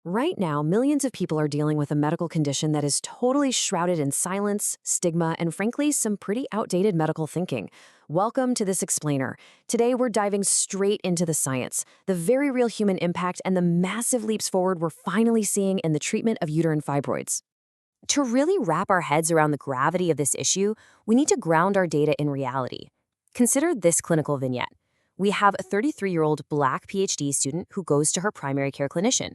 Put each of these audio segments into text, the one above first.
Right now, millions of people are dealing with a medical condition that is totally shrouded in silence, stigma, and frankly, some pretty outdated medical thinking. Welcome to This Explainer. Today, we're diving straight into the science, the very real human impact, and the massive leaps forward we're finally seeing in the treatment of uterine fibroids. To really wrap our heads around the gravity of this issue, we need to ground our data in reality. Consider this clinical vignette. We have a 33-year-old Black PhD student who goes to her primary care clinician.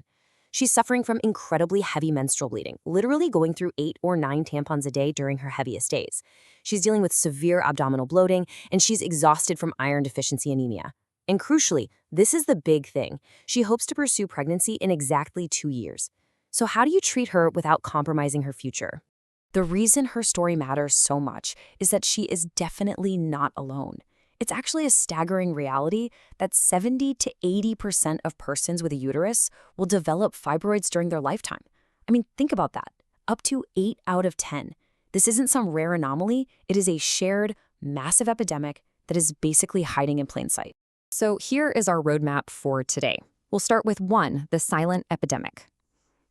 She's suffering from incredibly heavy menstrual bleeding, literally going through 8 or 9 tampons a day during her heaviest days. She's dealing with severe abdominal bloating, and she's exhausted from iron deficiency anemia. And crucially, this is the big thing. She hopes to pursue pregnancy in exactly 2 years. So how do you treat her without compromising her future? The reason her story matters so much is that she is definitely not alone. It's actually a staggering reality that 70 to 80% of persons with a uterus will develop fibroids during their lifetime. I mean, think about that. Up to 8 out of 10. This isn't some rare anomaly. It is a shared, massive epidemic that is basically hiding in plain sight. So here is our roadmap for today. We'll start with 1, the silent epidemic.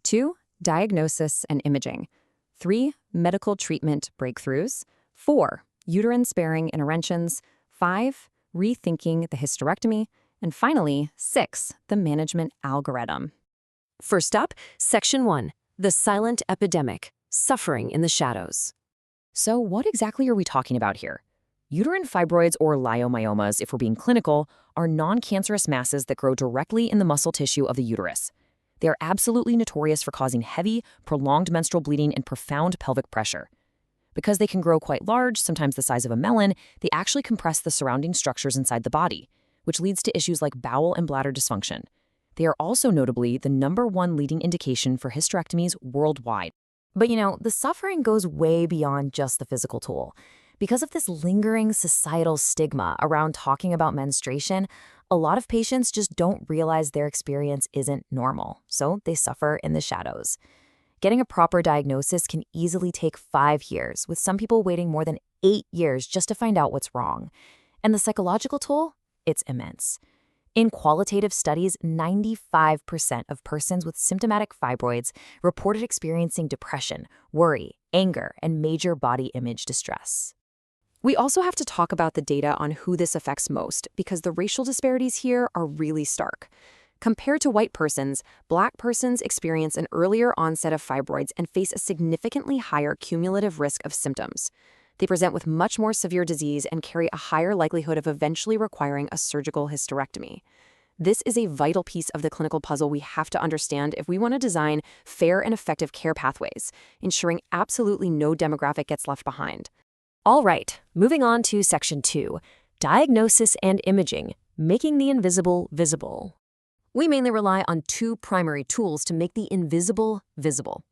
2, diagnosis and imaging. 3, medical treatment breakthroughs. 4, uterine-sparing interventions. 5, rethinking the hysterectomy. And finally, 6, the management algorithm. First up, Section 1, the silent epidemic, suffering in the shadows. So what exactly are we talking about here? Uterine fibroids, or leiomyomas, if we're being clinical, are non-cancerous masses that grow directly in the muscle tissue of the uterus. They are absolutely notorious for causing heavy, prolonged menstrual bleeding and profound pelvic pressure. Because they can grow quite large, sometimes the size of a melon, they actually compress the surrounding structures inside the body, which leads to issues like bowel and bladder dysfunction. They are also notably the #1 leading indication for hysterectomies worldwide. But the suffering goes way beyond just the physical toll. Because of this lingering societal stigma around talking about menstruation, a lot of patients just don't realize their experience isn't normal, so they suffer in the shadows. Getting a proper diagnosis can easily take 5 years, with some people waiting more than 8 years just to find out what's wrong. And the psychological toll? It's immense. In qualitative studies, 95% of persons with symptomatic fibroids reported experiencing depression, worry, anger, and major body image distress. We also have to talk about the data on who this affects most, because the racial disparities here are really stark. Compared to white persons, Black persons experience an earlier onset of fibroids and face a significantly higher cumulative risk of symptoms. They present with much more severe disease and carry a higher likelihood of eventually requiring a surgical hysterectomy. This is a vital piece of the clinical puzzle we have to understand if we want to design fair and effective care pathways, ensuring absolutely no demographic gets left behind. All right, moving on to Section 2, diagnosis and imaging, making the invisible visible. We mainly rely on 2 primary tools to make the invisible visible.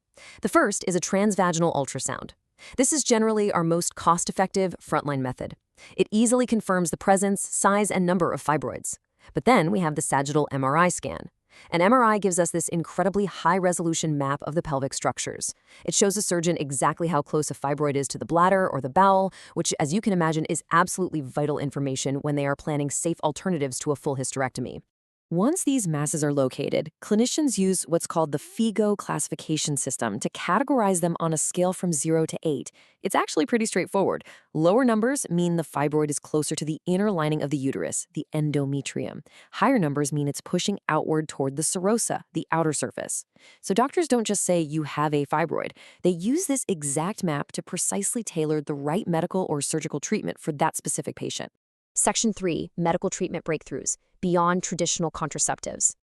The first is a transvaginal ultrasound. This is generally our most cost-effective frontline method. It easily confirms the presence, size, and number of fibroids. But then we have the sagittal MRI scan. An MRI gives us this incredibly high-resolution map of the pelvic structures. It shows a surgeon exactly how close a fibroid is to the bladder or the bowel, which, as you can imagine, is absolutely vital information when they are planning safe alternatives to a full hysterectomy. Once these masses are located, clinicians use what's called the FIGO classification system to categorize them on a scale from 0 to 8. It's actually pretty straightforward. Lower numbers mean the fibroid is closer to the inner lining of the uterus, the endometrium. Higher numbers mean it's pushing outward toward the serosa, the outer surface. So doctors don't just say you have a fibroid. They use this exact map to precisely tailor the right medical or surgical treatment for that specific patient. Section 3, medical treatment breakthroughs, beyond traditional contraceptives.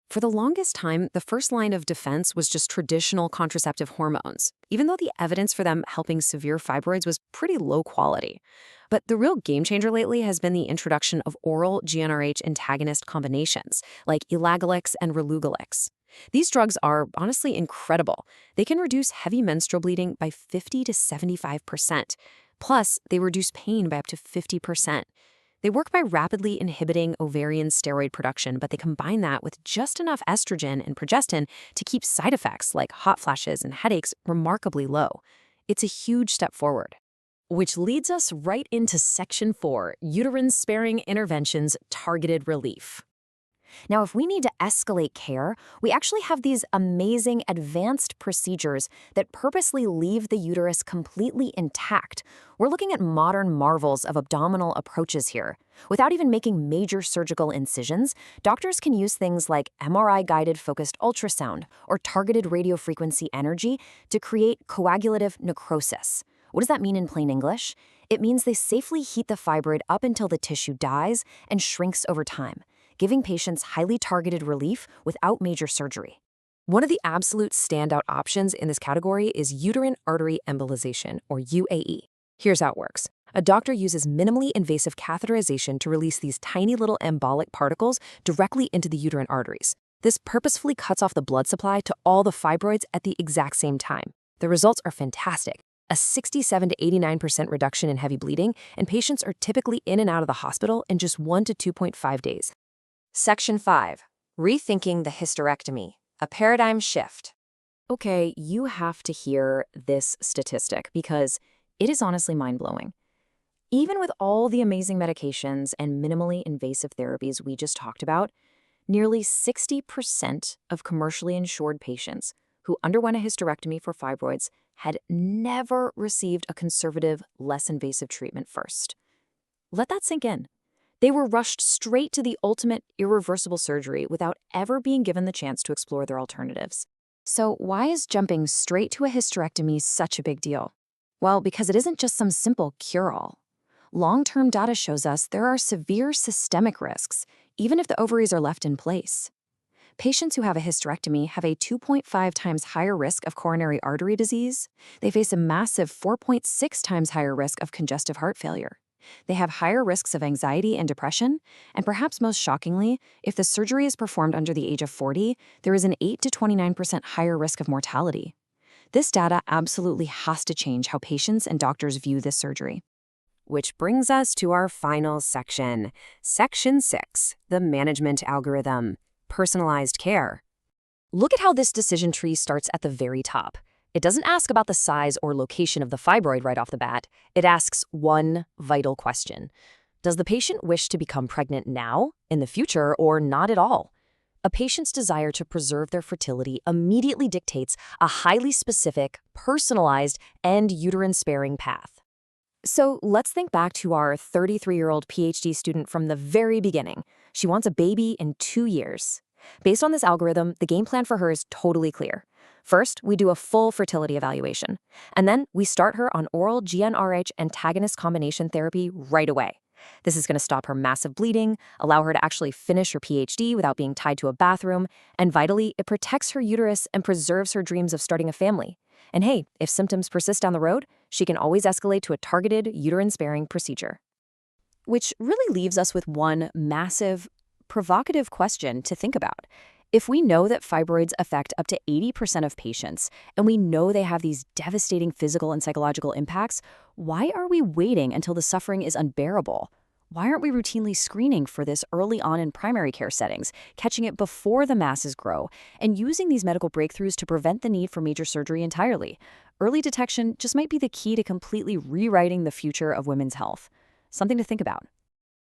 For the longest time, the first line of defense was just traditional contraceptive hormones, even though the evidence for them helping severe fibroids was pretty low quality. But the real game changer lately has been the introduction of oral GnRH antagonist combinations, like elagolix and relugolix. These drugs are honestly incredible. They can reduce heavy menstrual bleeding by 50 to 75%. Plus, they reduce pain by up to 50%. They work by rapidly inhibiting ovarian steroid production, but they combine that with just enough estrogen and progestin to keep side effects like hot flashes and headaches remarkably low. It's a huge step forward. Which leads us right into Section 4, uterine-sparing interventions, targeted relief. Now, if we need to escalate care, we actually have these amazing advanced procedures that purposely leave the uterus completely intact. We're looking at modern marvels of abdominal approaches here. Without even making major surgical incisions, doctors can use things like MRI-guided focused ultrasound or targeted radiofrequency energy to create coagulative necrosis. What does that mean in plain English? It means they safely heat the fibroid up until the tissue dies and shrinks over time, giving patients highly targeted relief without major surgery. One of the absolute standout options in this category is uterine artery embolization, or UAE. Here's how it works. A doctor uses minimally invasive catheterization to release these tiny little embolic particles directly into the uterine arteries. This purposefully cuts off the blood supply to all the fibroids at the exact same time. The results are fantastic. A 67 to 89% reduction in heavy bleeding, and patients are typically in and out of the hospital in just 1 to 2.5 days. Section 5. Rethinking the hysterectomy, a paradigm shift. Okay, you have to hear this statistic because it is honestly mind-blowing. Even with all the amazing medications and minimally invasive therapies we just talked about, nearly 60% of commercially insured patients who underwent a hysterectomy for fibroids had never received a conservative, less invasive treatment first. Let that sink in. They were rushed straight to the ultimate irreversible surgery without ever being given the chance to explore their alternatives. So why is jumping straight to a hysterectomy such a big deal? Well, because it isn't just some simple cure-all. Long-term data shows us there are severe systemic risks, even if the ovaries are left in place. Patients who have a hysterectomy have a 2.5 times higher risk of coronary artery disease. They face a massive 4.6 times higher risk of congestive heart failure. They have higher risks of anxiety and depression, and perhaps most shockingly, if the surgery is performed under the age of 40, there is an 8 to 29% higher risk of mortality. This data absolutely has to change how patients and doctors view this surgery. Which brings us to our final section. Section 6, the management algorithm. Personalized care. Look at how this decision tree starts at the very top. It doesn't ask about the size or location of the fibroid right off the bat. It asks one vital question. Does the patient wish to become pregnant now, in the future, or not at all? A patient's desire to preserve their fertility immediately dictates a highly specific, personalized, and uterine-sparing path. So let's think back to our 33-year-old PhD student from the very beginning. She wants a baby in 2 years. Based on this algorithm, the game plan for her is totally clear. First, we do a full fertility evaluation, and then we start her on oral GnRH antagonist combination therapy right away. This is going to stop her massive bleeding, allow her to actually finish her PhD without being tied to a bathroom, and vitally, it protects her uterus and preserves her dreams of starting a family. And hey, if symptoms persist down the road, she can always escalate to a targeted uterine-sparing procedure. Which really leaves us with one massive, provocative question to think about. If we know that fibroids affect up to 80% of patients, and we know they have these devastating physical and psychological impacts, why are we waiting until the suffering is unbearable? Why aren't we routinely screening for this early on in primary care settings, catching it before the masses grow, and using these medical breakthroughs to prevent the need for major surgery entirely? Early detection just might be the key to completely rewriting the future of women's health. Something to think about.